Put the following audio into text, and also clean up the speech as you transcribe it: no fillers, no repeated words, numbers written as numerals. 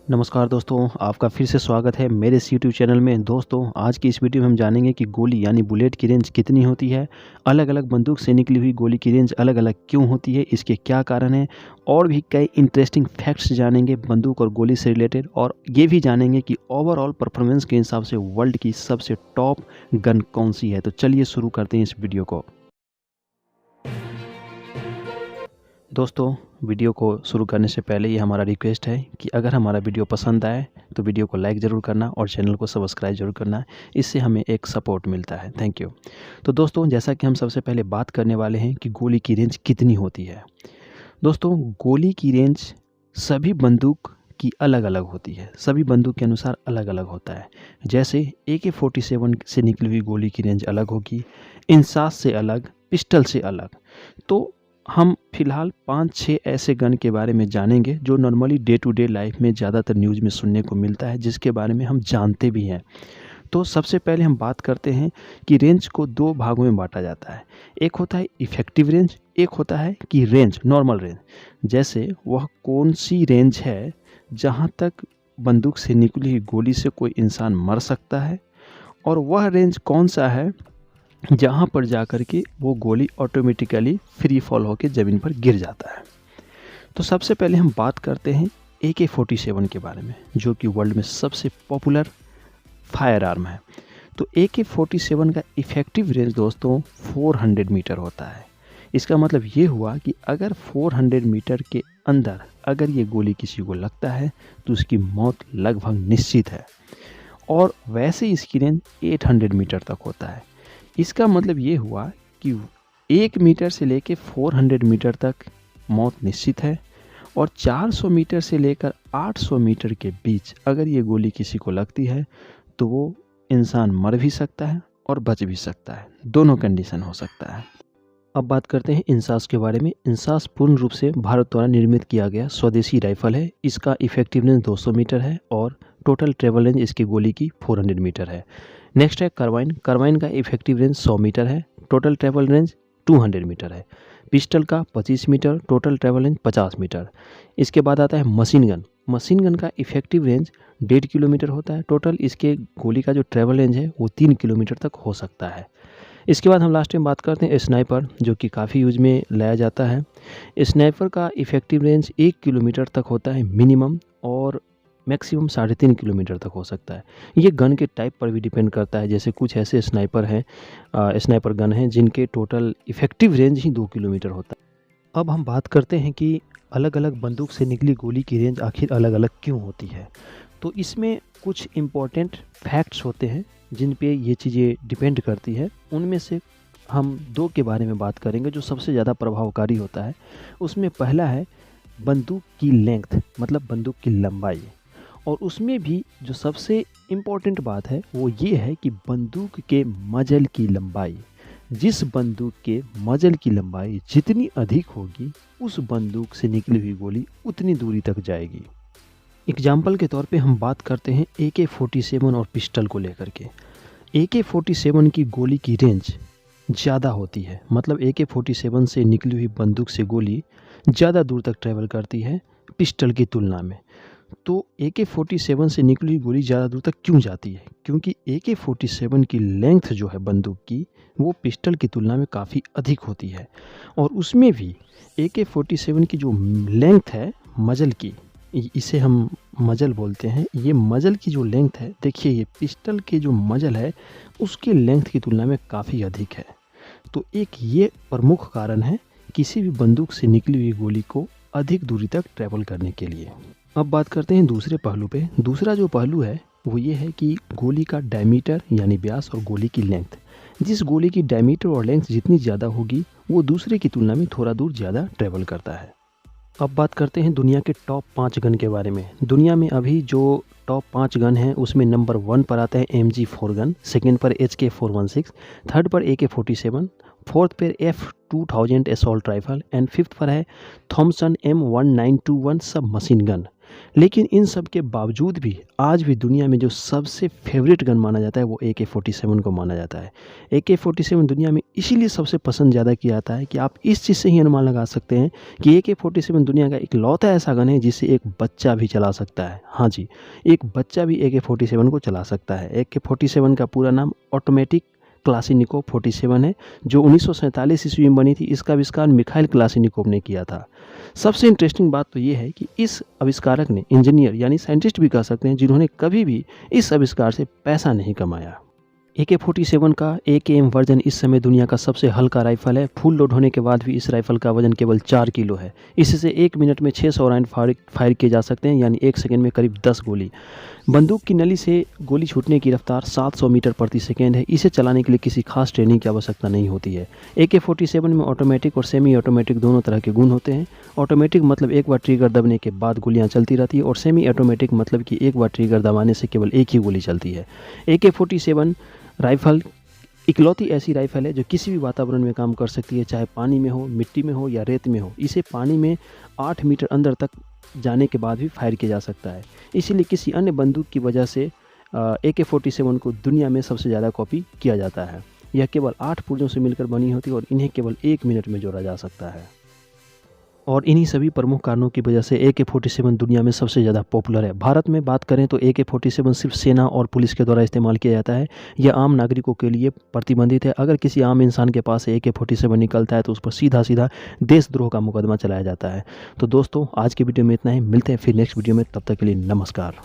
नमस्कार दोस्तों, आपका फिर से स्वागत है मेरे इस यूट्यूब चैनल में। दोस्तों, आज की इस वीडियो में हम जानेंगे कि गोली यानी बुलेट की रेंज कितनी होती है, अलग-अलग बंदूक से निकली हुई गोली की रेंज अलग-अलग क्यों होती है, इसके क्या कारण हैं और भी कई इंटरेस्टिंग फैक्ट्स जानेंगे बंदूक और गोली से रिलेटेड। और ये भी जानेंगे कि ओवरऑल परफॉर्मेंस के हिसाब से वर्ल्ड की सबसे टॉप गन कौन-सी है। तो चलिए शुरू करते हैं इस वीडियो को। दोस्तों, वीडियो को शुरू करने से पहले ये हमारा रिक्वेस्ट है कि अगर हमारा वीडियो पसंद आए तो वीडियो को लाइक ज़रूर करना और चैनल को सब्सक्राइब ज़रूर करना। इससे हमें एक सपोर्ट मिलता है। Thank you. तो दोस्तों, जैसा कि हम सबसे पहले बात करने वाले हैं कि गोली की रेंज कितनी होती है। दोस्तों, गोली की रेंज सभी बंदूक की अलग-अलग होती है। सभी बंदूक के अनुसार अलग-अलग होता है। जैसे AK-47 से निकली हुई गोली की रेंज अलग होगी, इंसास से अलग, पिस्टल से अलग। तो हम फिलहाल 5-6 ऐसे गन के बारे में जानेंगे जो normally day to day life में ज़्यादातर न्यूज़ में सुनने को मिलता है, जिसके बारे में हम जानते भी हैं। तो सबसे पहले हम बात करते हैं कि रेंज को 2 भागों में बाँटा जाता है। एक होता है इफ़ेक्टिव रेंज, एक होता है कि रेंज, नॉर्मल रेंज। जैसे वह कौन-सी रेंज है जहाँ तक बंदूक से निकली हुई गोली से कोई इंसान मर सकता है, और वह रेंज कौन-सा है जहाँ पर जाकर के वो गोली ऑटोमेटिकली फ्री फॉल होकर ज़मीन पर गिर जाता है। तो सबसे पहले हम बात करते हैं AK-47 के बारे में, जो कि वर्ल्ड में सबसे पॉपुलर फायर आर्म है। तो AK-47 का इफ़ेक्टिव रेंज दोस्तों 400 मीटर होता है। इसका मतलब ये हुआ कि अगर 400 मीटर के अंदर अगर ये गोली किसी को लगता है तो उसकी मौत लगभग निश्चित है। और वैसे इसकी रेंज 800 मीटर तक होता है। इसका मतलब ये हुआ कि 1 मीटर से लेकर 400 मीटर तक मौत निश्चित है, और 400 मीटर से लेकर 800 मीटर के बीच अगर ये गोली किसी को लगती है तो वो इंसान मर भी सकता है और बच भी सकता है। दोनों कंडीशन हो सकता है। अब बात करते हैं इंसास के बारे में। इंसास पूर्ण रूप से भारत द्वारा निर्मित किया गया स्वदेशी राइफल है। इसका इफेक्टिव रेंज 200 मीटर है और टोटल ट्रेवल रेंज इसकी गोली की 400 मीटर है। नेक्स्ट है कार्बाइन। कार्बाइन का इफेक्टिव रेंज 100 मीटर है, टोटल ट्रेवल रेंज 200 मीटर है। पिस्टल का 25 metre, total travel range 50 metre. इसके बाद आता है मशीन गन। मशीन गन का इफेक्टिव रेंज 1.5 किलोमीटर होता है। टोटल इसके गोली का जो ट्रेवल रेंज है वो 3 किलोमीटर तक हो सकता है। इसके बाद हम लास्ट में बात करते हैं स्नाइपर, जो कि काफ़ी यूज में लाया जाता है। स्नाइपर का इफेक्टिव रेंज 1 किलोमीटर तक होता है मिनिमम, और मैक्सिमम 3.5 किलोमीटर तक हो सकता है। ये गन के टाइप पर भी डिपेंड करता है। जैसे कुछ ऐसे स्नाइपर हैं, स्नाइपर गन हैं जिनके टोटल इफेक्टिव रेंज ही 2 किलोमीटर होता है। अब हम बात करते हैं कि अलग अलग बंदूक से निकली गोली की रेंज आखिर अलग अलग क्यों होती है। तो इसमें कुछ इम्पोर्टेंट फैक्ट्स होते हैं जिन पे ये चीज़ें डिपेंड करती है। उनमें से हम 2 के बारे में बात करेंगे जो सबसे ज़्यादा प्रभावकारी होता है। उसमें पहला है बंदूक की लेंथ, मतलब बंदूक की लंबाई। और उसमें भी जो सबसे इम्पोर्टेंट बात है वो ये है कि बंदूक के मजल की लंबाई। जिस बंदूक के मजल की लंबाई जितनी अधिक होगी, उस बंदूक से निकली हुई गोली उतनी दूरी तक जाएगी। एग्जाम्पल के तौर पे हम बात करते हैं AK-47 और पिस्टल को लेकर के। AK-47 की गोली की रेंज ज़्यादा होती है, मतलब AK-47 से निकली हुई बंदूक से गोली ज़्यादा दूर तक ट्रैवल करती है पिस्टल की तुलना में। तो AK-47 से निकली हुई गोली ज़्यादा दूर तक क्यों जाती है? क्योंकि AK-47 की लेंथ जो है बंदूक की, वो पिस्टल की तुलना में काफ़ी अधिक होती है। और उसमें भी AK-47 की जो लेंथ है मजल की, इसे हम मजल बोलते हैं। ये मजल की जो लेंथ है, देखिए ये पिस्टल के जो मजल है उसकी लेंथ की तुलना में काफ़ी अधिक है। तो एक ये प्रमुख कारण है किसी भी बंदूक से निकली हुई गोली को अधिक दूरी तक ट्रैवल करने के लिए। अब बात करते हैं दूसरे पहलू पे। दूसरा जो पहलू है वो ये है कि गोली का डायमीटर यानी व्यास और गोली की लेंथ। जिस गोली की डायमीटर और लेंथ जितनी ज़्यादा होगी वो दूसरे की तुलना में थोड़ा दूर ज़्यादा ट्रैवल करता है। अब बात करते हैं दुनिया के टॉप 5 गन के बारे में। दुनिया में अभी जो टॉप 5 गन हैं उसमें नंबर 1 पर आता है MG4 गन, सेकेंड पर HK416, थर्ड पर AK-47, फोर्थ पर F2000 assault rifle and fifth पर है थॉमसन M1921 सब मशीन गन। लेकिन इन सब के बावजूद भी आज भी दुनिया में जो सबसे फेवरेट गन माना जाता है वो AK-47 को माना जाता है। AK-47 दुनिया में इसीलिए सबसे पसंद ज़्यादा किया जाता है कि आप इस चीज़ से ही अनुमान लगा सकते हैं कि AK-47 दुनिया का इकलौता ऐसा गन है जिसे एक बच्चा भी चला सकता है। हाँ जी, एक बच्चा भी AK-47 को चला सकता है। AK-47 का पूरा नाम ऑटोमेटिक क्लाशिनिकोव 47 है, जो 1947 ईस्वी में बनी थी। इसका आविष्कार मिखाइल क्लाशिनिकोव ने किया था। सबसे इंटरेस्टिंग बात तो ये है कि इस आविष्कारक ने, इंजीनियर यानी साइंटिस्ट भी कह सकते हैं, जिन्होंने कभी भी इस आविष्कार से पैसा नहीं कमाया। AK-47 का AKM वर्जन इस समय दुनिया का सबसे हल्का राइफल है। फुल लोड होने के बाद भी इस राइफल का वजन केवल 4 किलो है। इससे 1 मिनट में 600 राउंड फायर किए जा सकते हैं, यानी 1 सेकंड में करीब 10 गोली। बंदूक की नली से गोली छूटने की रफ्तार 700 मीटर प्रति सेकेंड है। इसे चलाने के लिए किसी खास ट्रेनिंग की आवश्यकता नहीं होती है। AK-47 में ऑटोमेटिक और सेमी ऑटोमेटिक दोनों तरह के गुण होते हैं। ऑटोमेटिक मतलब एक बार ट्रिगर दबने के बाद गोलियां चलती रहती है, और सेमी ऑटोमेटिक मतलब कि एक बार ट्रिगर दबाने से केवल एक ही गोली चलती है। AK-47 राइफल इकलौती ऐसी राइफल है जो किसी भी वातावरण में काम कर सकती है, चाहे पानी में हो, मिट्टी में हो या रेत में हो। इसे पानी में 8 मीटर अंदर तक जाने के बाद भी फायर किया जा सकता है। इसीलिए किसी अन्य बंदूक की वजह से AK-47 को दुनिया में सबसे ज़्यादा कॉपी किया जाता है। यह केवल 8 पुर्जों से मिलकर बनी होती है और इन्हें केवल 1 मिनट में जोड़ा जा सकता है। और इन्हीं सभी प्रमुख कारणों की वजह से AK-47 दुनिया में सबसे ज़्यादा पॉपुलर है। भारत में बात करें तो AK-47 सिर्फ सेना और पुलिस के द्वारा इस्तेमाल किया जाता है। यह आम नागरिकों के लिए प्रतिबंधित है। अगर किसी आम इंसान के पास AK-47 निकलता है तो उस पर सीधा सीधा देशद्रोह का मुकदमा चलाया जाता है। तो दोस्तों, आज की वीडियो में इतना ही। मिलते हैं फिर नेक्स्ट वीडियो में, तब तक के लिए नमस्कार।